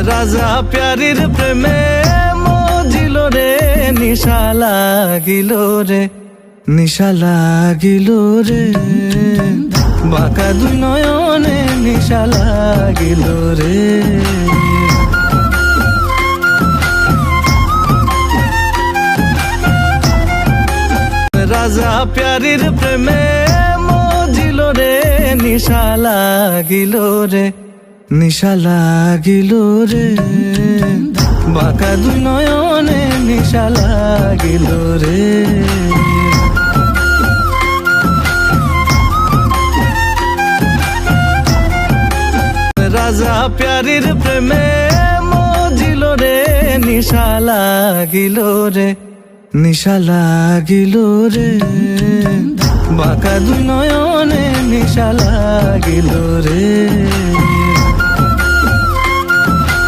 রাজা প্যারির প্রেমে মজিল রে, নিশা লাগিল রে, নিশা লাগিল রে, বাঁকা দুই নয়নে নিশা লাগিল রে। রাজা প্যারির প্রেমে মজিল রে, নিশা লাগিল রে, নিশা লাগিল রে, বাঁকা দুই নয়নে নিশা লাগিল রে। রাজা প্যারির প্রেমে মজিল রে, নিশা লাগিল রে, নিশা লাগিল রে, বাঁকা দুই নয়নে নিশা লাগিল রে।